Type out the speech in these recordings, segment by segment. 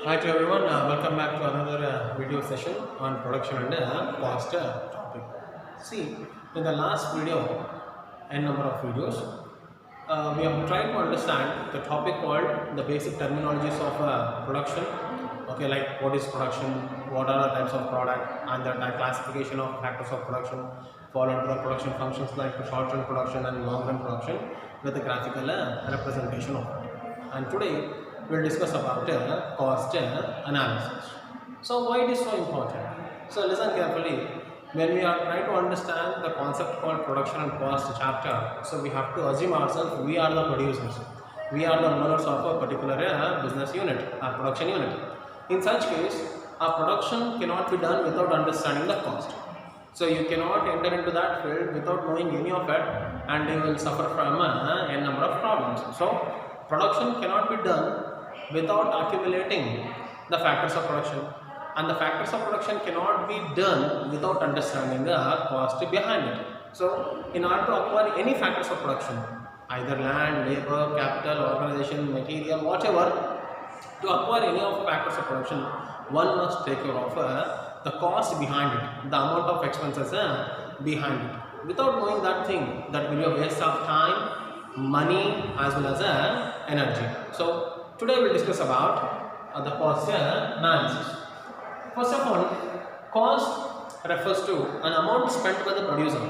Hi to everyone, welcome back to another video session on production and cost topic. See, in the last video, n number of videos, we have tried to understand the topic called the basic terminologies of production. Okay, like what is production, what are the types of product, and the classification of factors of production, followed by the production functions like short-run production and long-run production with a graphical representation of it. And today we'll discuss about cost analysis. So why it is so important? So listen carefully. When we are trying to understand the concept called production and cost chapter, so we have to assume ourselves we are the producers. We are the owners of a particular business unit, a production unit. In such case, a production cannot be done without understanding the cost. So you cannot enter into that field without knowing any of it, and you will suffer from a number of problems. So production cannot be done without accumulating the factors of production, and the factors of production cannot be done without understanding the cost behind it. So in order to acquire any factors of production, either land, labor, capital, organization, material, whatever, to acquire any of the factors of production, one must take care of the cost behind it, the amount of expenses behind it. Without knowing that thing, that will be a waste of time, money, as well as energy. So today we'll discuss about the cost analysis. First of all, cost refers to an amount spent by the producer.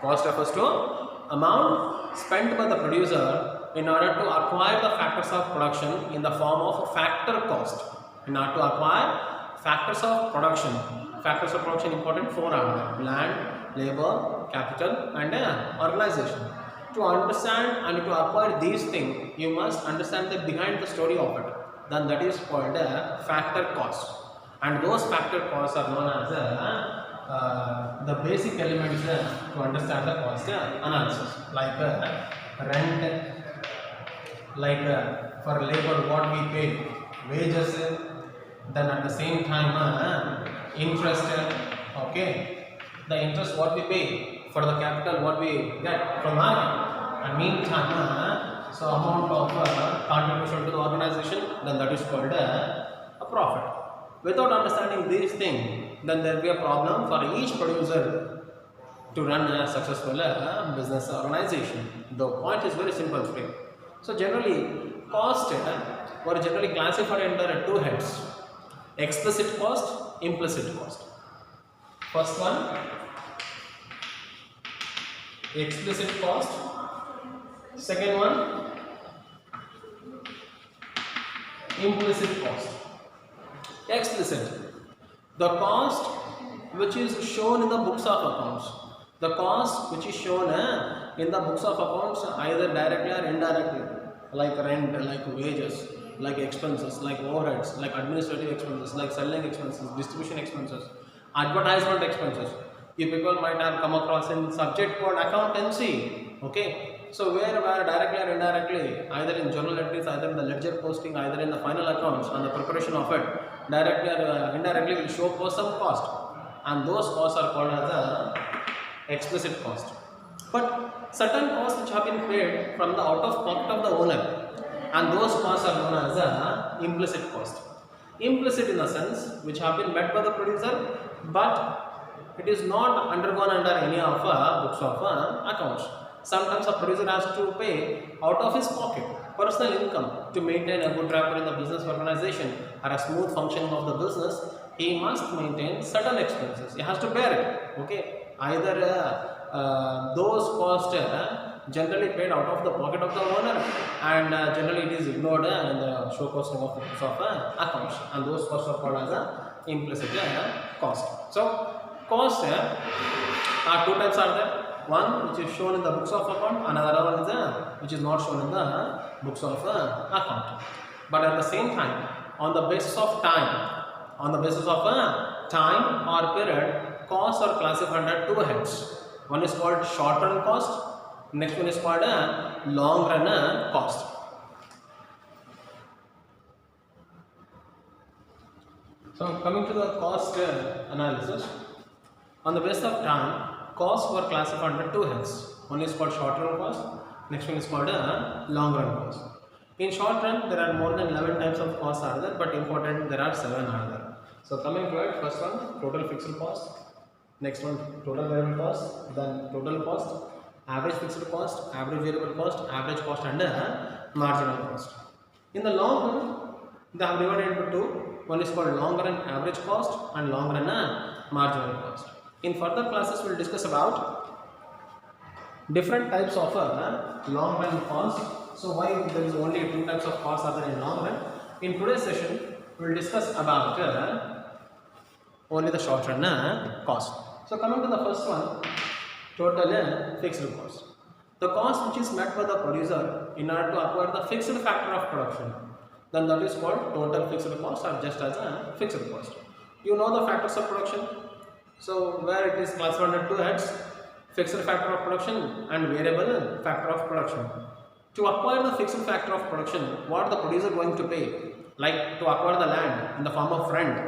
Cost refers to amount spent by the producer in order to acquire the factors of production in the form of factor cost. In order to acquire factors of production. Factors of production important: four are land, labor, capital, and organization. To understand and to acquire these things, you must understand the behind the story of it. Then that is called a factor cost. And those factor costs are known as the basic elements to understand the cost analysis, like rent, like for labor what we pay, wages, then at the same time interest, okay, the interest what we pay, for the capital what we get from market, and meantime so amount of contribution to the organization, then that is called a profit. Without understanding these things, then there will be a problem for each producer to run a successful business organization. The point is very simple today. So generally, cost were generally classified under two heads: explicit cost, implicit cost. First one, explicit cost. Second one, implicit cost. Explicit, the cost which is shown in the books of accounts. The cost which is shown in the books of accounts, either directly or indirectly, like rent, like wages, like expenses, like overheads, like administrative expenses, like selling expenses, distribution expenses, advertisement expenses. You people might have come across in subject called accountancy. Okay, so where directly or indirectly, either in journal entries, either in the ledger posting, either in the final accounts and the preparation of it, directly or indirectly will show for some cost, and those costs are called as a explicit cost. But certain costs which have been paid from the out of pocket of the owner, and those costs are known as a implicit cost. Implicit in the sense which have been met by the producer, but it is not undergone under any of books of accounts. Sometimes a producer has to pay out of his pocket, personal income, to maintain a good rapport in the business organization or a smooth functioning of the business. He must maintain certain expenses. He has to bear it. Okay, either those costs generally paid out of the pocket of the owner, and generally it is ignored in the show costing of the books of accounts, and those costs are called as implicit cost. So costs are two types are there. One which is shown in the books of account, another one is which is not shown in the books of account. But at the same time, on the basis of time, time or period, costs are classified under two heads. One is called short run cost, next one is called long run cost. So coming to the cost analysis, on the basis of time, costs were classified under two heads. One is called short run cost, next one is called long run cost. In short run, there are more than 11 types of costs are there, but important there are 7 are there. So coming to it, first one, total fixed cost. Next one, total variable cost. Then total cost, average fixed cost, average variable cost, average cost, and marginal cost. In the long run, they have divided into two. One is called long run average cost and long run marginal cost. In further classes, we will discuss about different types of long run cost. So why there is only two types of costs are there in long run? In today's session, we will discuss about only the short run cost. So coming to the first one, total fixed cost. The cost which is met by the producer in order to acquire the fixed factor of production, then that is called total fixed cost or just as a fixed cost. You know the factors of production. So where it is classified into two heads, fixed factor of production and variable factor of production. To acquire the fixed factor of production, what the producer going to pay? Like to acquire the land in the form of rent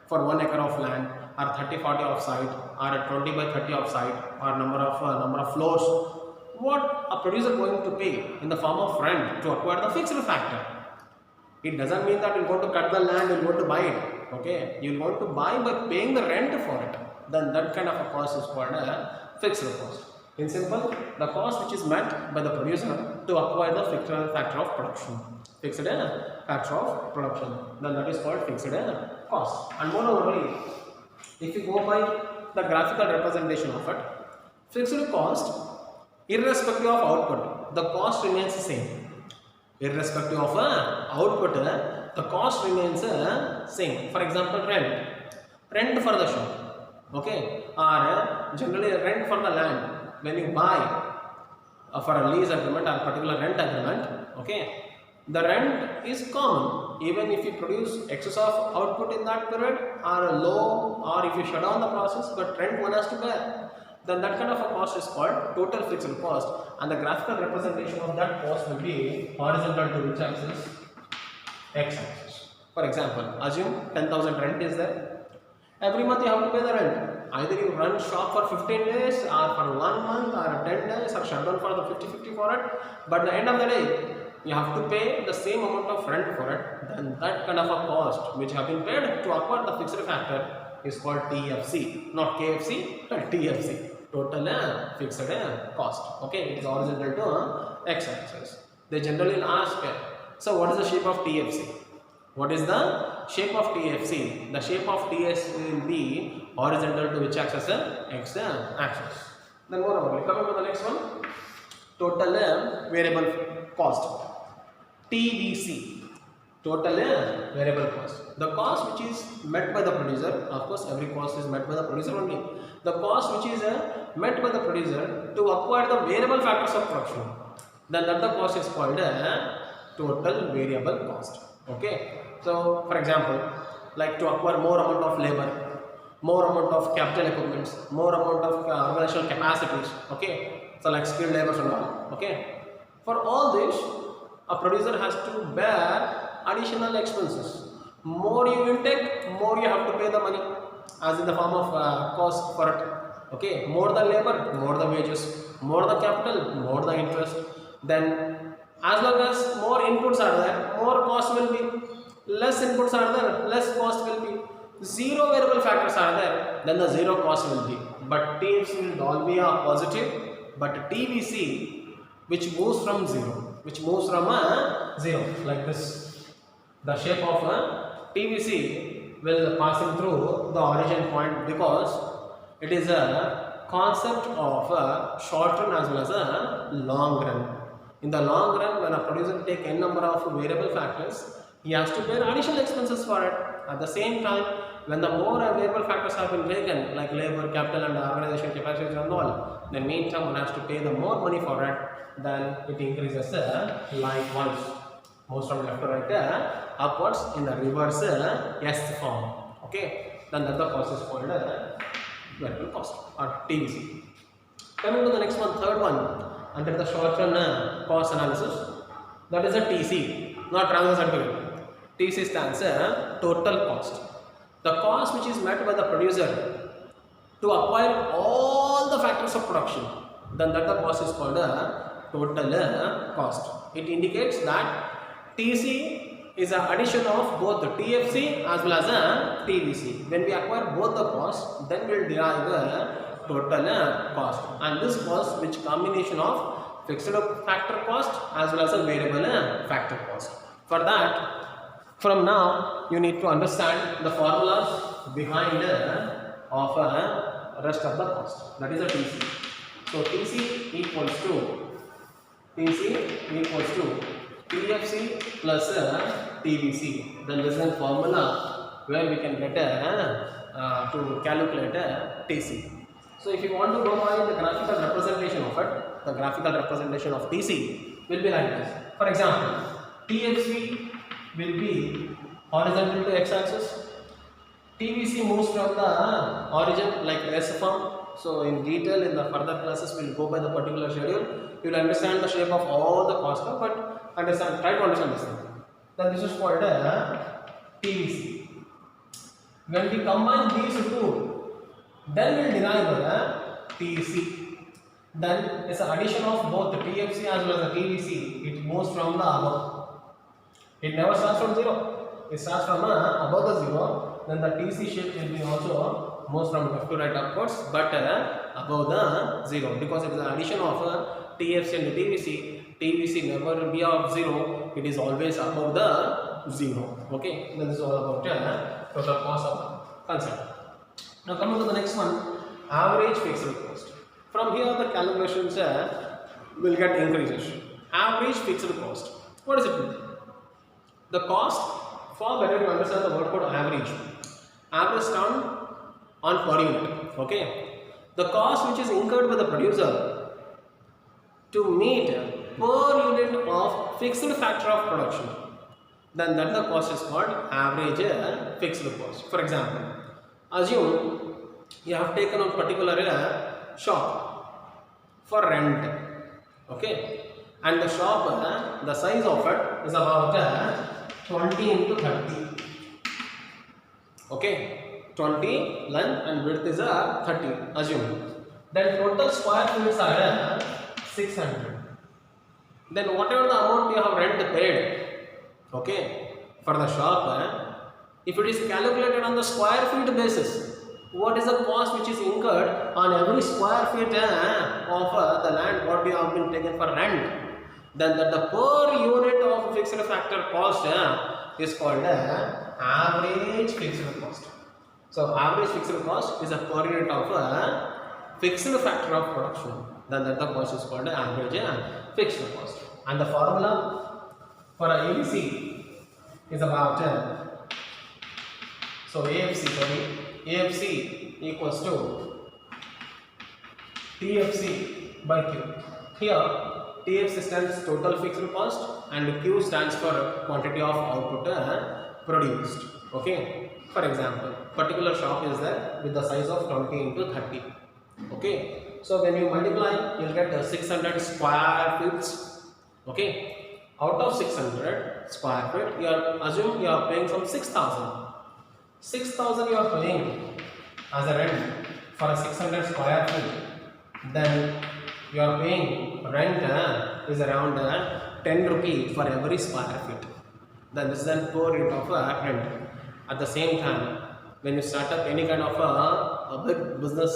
for 1 acre of land, or 30-40 of site, or a 20 by 30 of site, or number of floors. What a producer going to pay in the form of rent to acquire the fixed factor? It doesn't mean that you going to cut the land, you going to buy it. Okay, you want to buy by paying the rent for it. Then that kind of a cost is called a fixed cost. In simple, the cost which is met by the producer to acquire the fixed factor of production. Fixed factor of production. Then that is called fixed cost. And moreover, if you go by the graphical representation of it, fixed cost, irrespective of output, the cost remains the same. Irrespective of output, the cost remains same. For example, rent for the shop, okay, or generally rent for the land. When you buy for a lease agreement or particular rent agreement, okay, the rent is common even if you produce excess of output in that period or low, or if you shut down the process, but rent one has to bear. Then that kind of a cost is called total fixed cost, and the graphical representation of that cost will be horizontal to which axis? X axis. For example, assume 10,000 rent is there. Every month you have to pay the rent. Either you run shop for 15 days or for 1 month or 10 days or shut down for the 50-50 for it. But at the end of the day, you have to pay the same amount of rent for it. Then that kind of a cost which have been paid to acquire the fixed factor is called TFC, not KFC, but TFC, total fixed cost. Okay, it is horizontal to X axis. They generally ask, so what is the shape of TFC? What is the shape of TFC? The shape of TFC will be horizontal to which axis? X axis. Then moreover, coming to the next one, total variable cost, TVC, total variable cost. The cost which is met by the producer, of course every cost is met by the producer only. The cost which is met by the producer to acquire the variable factors of production, then that the cost is called total variable cost. Okay, so for example, like to acquire more amount of labor, more amount of capital equipments, more amount of organizational capacities. Okay, so like skilled labors and all. Okay, for all this, a producer has to bear additional expenses. More you intake, more you have to pay the money as in the form of cost for it. Okay, more the labor, more the wages, more the capital, more the interest. Then as long as more inputs are there, more cost will be. Less inputs are there, less cost will be. Zero variable factors are there, then the zero cost will be. But TFC will all be a positive, but TVC which moves from zero, zero, like this. The shape of TVC will passing through the origin point because it is a concept of a short run as well as a long run. In the long run, when a producer take n number of variable factors, he has to bear additional expenses for it. At the same time, when the more variable factors have been taken, like labor, capital and organization capacity and all, then meantime one has to pay the more money for it, then it increases likewise. Most from left to right upwards in the reverse S form. Okay, then the other cost is called variable cost or TVC. Coming to the next one, third one, under the short run cost analysis, that is a TC, not transaction certificate. TC stands total cost. The cost which is met by the producer to acquire all the factors of production, then that the cost is called a total cost. It indicates that TC is an addition of both the TFC as well as a TVC. When we acquire both the cost, then we will derive a total cost. And this cost which combination of fixed factor cost as well as a variable factor cost. For that, from now you need to understand the formulas behind of rest of the cost. That is a TC. So TC equals to TFC plus TVC. Then this is a formula where we can get to calculate TC. So if you want to go by the graphical representation of it, the graphical representation of TC will be like this. For example, TFC will be horizontal to x-axis. TVC moves from the origin like S form. So in detail in the further classes we will go by the particular schedule. You will understand the shape of all the cost curve, but try to understand this thing. Then this is called TVC. When we combine these two, then we will derive the TC. Then it's an addition of both the TFC as well as the TVC. It moves from the above. It never starts from 0. It starts from above the 0. Then the TC shape will be also moves from left to right upwards, but above the 0, because it is an addition of TFC and the TVC. TVC never will be of 0. It is always above the 0. Okay. Then this is all about total cost of the concept. Now coming to the next one, average fixed cost. From here the calculations will get increases. Average fixed cost. What does it mean? The cost, far better to understand the word called average. Average term on per unit. Okay. The cost which is incurred by the producer to meet per unit of fixed factor of production, then that the cost is called average fixed cost. For example, assume you have taken a particular shop for rent. Okay. And the shop, the size of it is about 20 into 30. Okay. 20 length and width is 30, assume. Then total square feet are 600. Then whatever the amount you have rent paid, okay, for the shop, if it is calculated on the square feet basis, what is the cost which is incurred on every square feet of the land what you have been taken for rent? Then that the per unit of fixed factor cost is called average fixed cost. So average fixed cost is a per unit of fixed factor of production. Then that the cost is called average fixed cost. And the formula for ABC is about AFC equals to TFC by Q. Here TFC stands total fixed cost and Q stands for quantity of output produced. Okay. For example, particular shop is there with the size of 20 into 30. Okay. So when you multiply, you will get 600 square feet. Okay. Out of 600 square feet, you are assume you are paying some 6,000. 6,000 you are paying as a rent for a 600 square feet. Then you are paying rent is around 10 rupees for every square feet. Then this is a per unit of rent. At the same time, when you start up any kind of a big business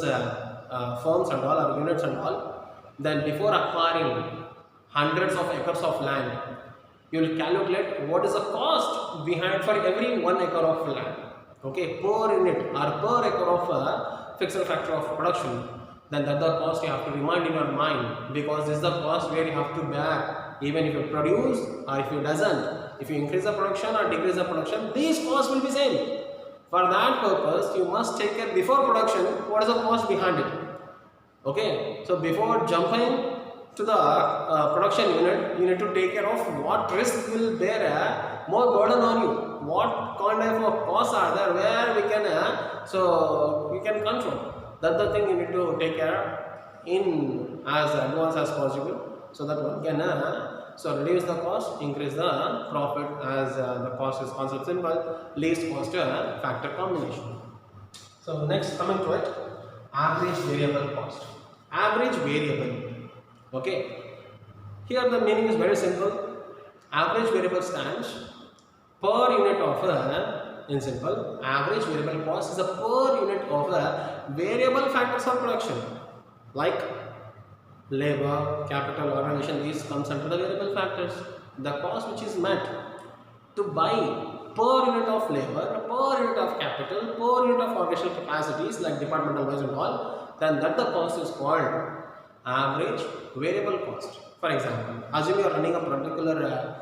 firms and all or units and all, then before acquiring hundreds of acres of land, you will calculate what is the cost behind for every 1 acre of land. Okay, per unit or per acre of fixed factor of production. Then that the cost you have to remind in your mind, because this is the cost where you have to bear even if you produce or if you doesn't. If you increase the production or decrease the production, these costs will be same. For that purpose, you must take care before production what is the cost behind it. Okay, so before jumping to the production unit, you need to take care of what risk will bear more burden on you. What kind of costs are there where we can so we can control. That's the thing you need to take care in as advance as possible, so that one can so reduce the cost, increase the profit, as the cost is concept simple, least cost factor combination. So next, coming to it, average variable cost. Average variable. Okay. Here the meaning is very simple. average variable stands per unit of in simple, average variable cost is a per unit of variable factors of production like labor, capital, organization. These comes under the variable factors. The cost which is met to buy per unit of labor, per unit of capital, per unit of organizational capacities like departmental wise and all, then that the cost is called average variable cost. For example, assume you are running a particular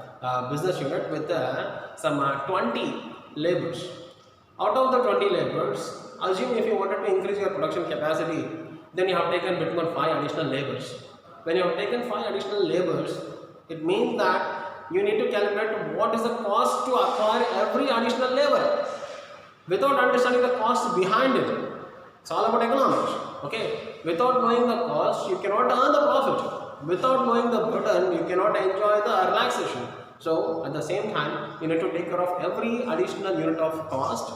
business unit with some 20 laborers. Out of the 20 laborers, assume if you wanted to increase your production capacity, then you have taken between 5 additional laborers. When you have taken 5 additional laborers, it means that you need to calculate what is the cost to acquire every additional labor without understanding the cost behind it. It's all about economics. Okay, without knowing the cost, you cannot earn the profit. Without knowing the burden, you cannot enjoy the relaxation. So at the same time, you need to take care of every additional unit of cost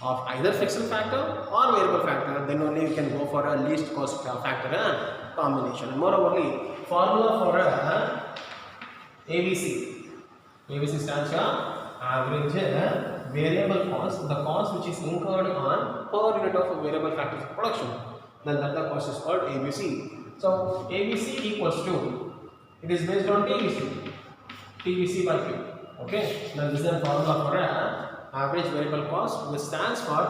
of either fixed factor or variable factor. Then only you can go for a least cost factor combination. And moreover, formula for ABC. ABC stands for average variable cost, the cost which is incurred on per unit of variable factors of production. Then that the cost is called ABC. So ABC equals to, it is based on TVC, TVC by Q. Okay. Then this is the formula for average variable cost, which stands for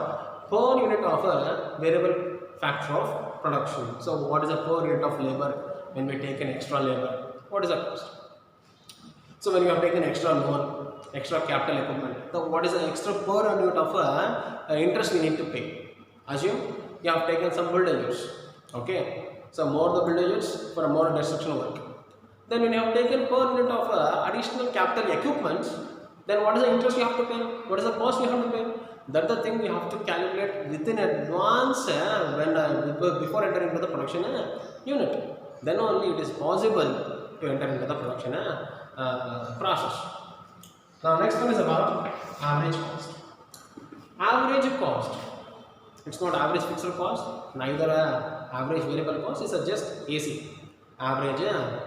per unit of a variable factor of production. So what is the per unit of labor when we take an extra labor? What is the cost? So when you have taken extra loan, extra capital equipment, so what is the extra per unit of interest we need to pay? Assume you have taken some buildings, okay? So more the buildings for a more construction work. Then when you have taken per unit of additional capital equipment, then what is the interest you have to pay? What is the cost you have to pay? That's the thing we have to calculate within advance before entering into the production unit. Then only it is possible to enter into the production process. Now next one is about average cost. Average cost, it's not average fixed cost, neither average variable cost, it's just AC, average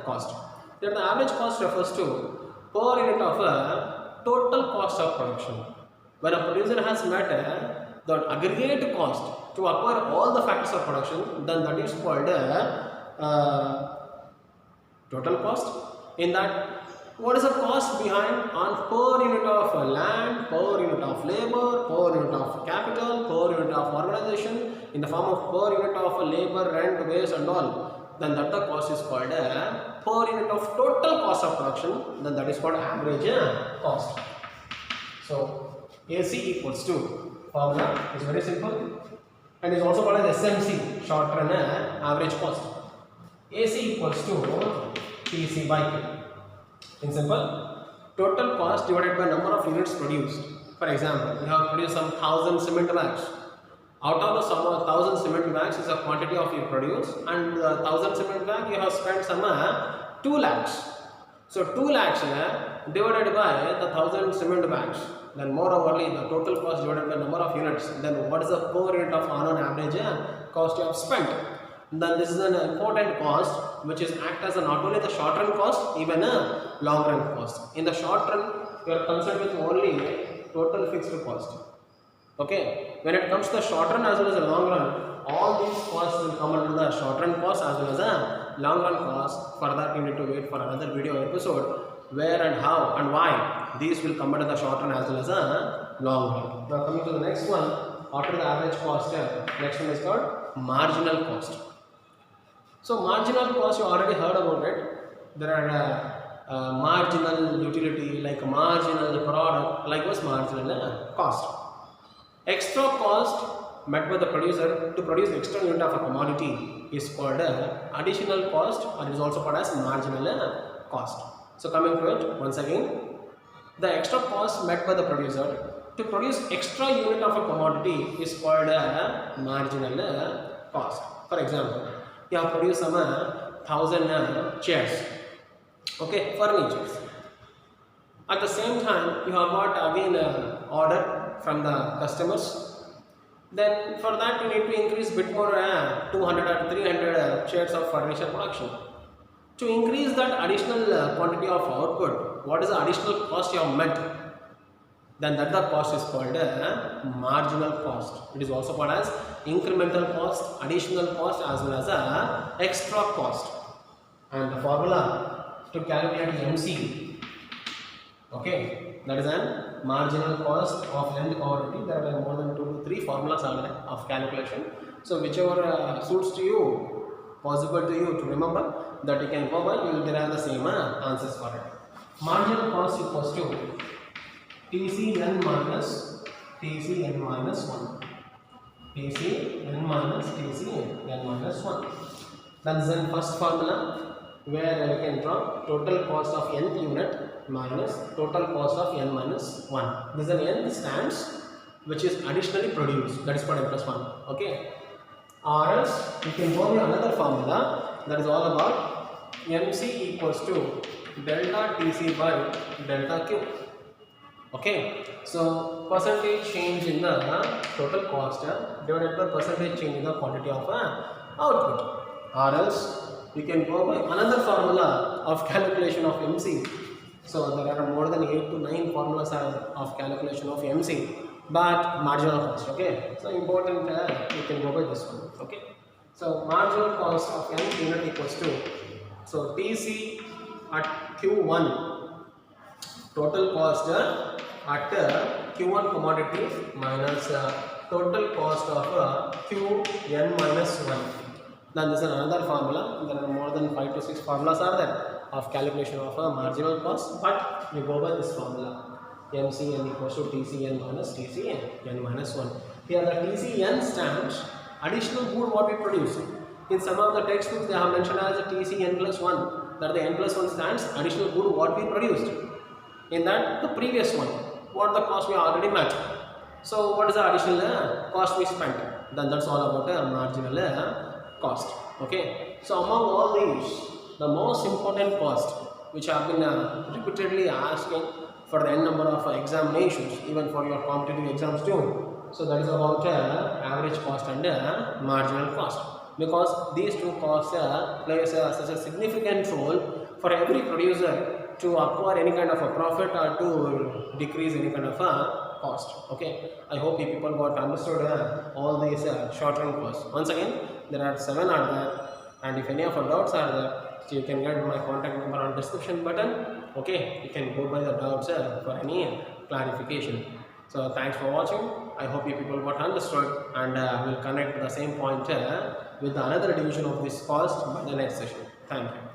cost. Then the average cost refers to per unit of total cost of production. When a producer has met the aggregate cost to acquire all the factors of production, then that is called total cost. In that, what is the cost behind on per unit of land, per unit of labor, per unit of capital, per unit of organization, in the form of per unit of labor, rent, waste and all, then that the cost is called per unit of total cost of production, then that is called average cost. So AC equals to, formula is very simple and is also called as SMC, short run average cost. AC equals to TC by Q. In simple, total cost divided by number of units produced. For example, you have produced some 1000 cement bags. Out of the sum of 1000 cement bags is the quantity of you produce, and 1000 cement bag you have spent some 2 lakhs. So 2 lakhs divided by the 1000 cement bags. Then moreover, the total cost divided by number of units. Then what is the per unit of on average cost you have spent? Then this is an important cost which is act as not only the short run cost, even a long run cost. In the short run, you are concerned with only total fixed cost. Okay, when it comes to the short run as well as the long run, all these costs will come under the short run cost as well as a long run cost. For that, you need to wait for another video episode where and how and why these will come under the short run as well as a long run. Now coming to the next one, after the average cost, next one is called marginal cost. So marginal cost, you already heard about it. There are marginal utility, like marginal product, likewise marginal cost. Extra cost met by the producer to produce extra unit of a commodity is called additional cost, or it is also called as marginal cost. So coming to it once again, the extra cost met by the producer to produce extra unit of a commodity is called marginal cost. For example, you have produced some 1000 chairs, okay, furnitures. At the same time, you have got again order from the customers. Then for that you need to increase bit more 200 or 300 chairs of furniture production. To increase that additional quantity of output, what is the additional cost you have met, then that the cost is called a marginal cost. It is also called as incremental cost, additional cost, as well as a extra cost. And the formula to calculate MC, okay, that is a marginal cost of end commodity. There are more than 2 to 3 formulas are there of calculation. So whichever suits to you, possible to you to remember, that you can go by, you will derive the same answers for it. Marginal cost equals to TCN minus TCN minus 1. TCN minus TCN minus 1. That is the first formula, where we can draw total cost of nth unit minus total cost of n minus 1. This is an n stands which is additionally produced, that is called n plus 1. Okay. Or else you can go with another formula, that is all about MC equals to delta TC by delta Q. Okay. So percentage change in the total cost divided by percentage change in the quantity of output. Or else you can go by another formula of calculation of MC. So there are more than 8 to 9 formulas of calculation of MC, but marginal cost. Okay. So important, you can go by this one. Okay. So marginal cost of n unit equals to, so TC at Q1, total cost at Q1 commodity minus total cost of Qn minus 1. Then this is another formula. There are more than 5 to 6 formulas are there of calculation of a marginal cost, but you go by this formula. MCN equals to TCN minus TCN minus 1. Here the TCN stands additional good what we produce. In some of the textbooks they have mentioned as TCN plus 1. That the n plus 1 stands additional good what we produced. In that the previous one, what the cost we already met. So what is the additional cost we spent? Then that's all about a marginal cost. Okay. So among all these, the most important cost which have been repeatedly asking for the n number of examinations, even for your competitive exams too. So that is about average cost and marginal cost, because these two costs play such a significant role for every producer to acquire any kind of a profit or to decrease any kind of a cost. Okay. I hope you people got understood all these short-term costs. Once again, there are 7 are there, and if any of your doubts are there, so you can get my contact number on description button. Okay, you can go by the doubts for any clarification. So thanks for watching. I hope you people got understood, and we'll connect the same point with another division of this cost by the next session. Thank you.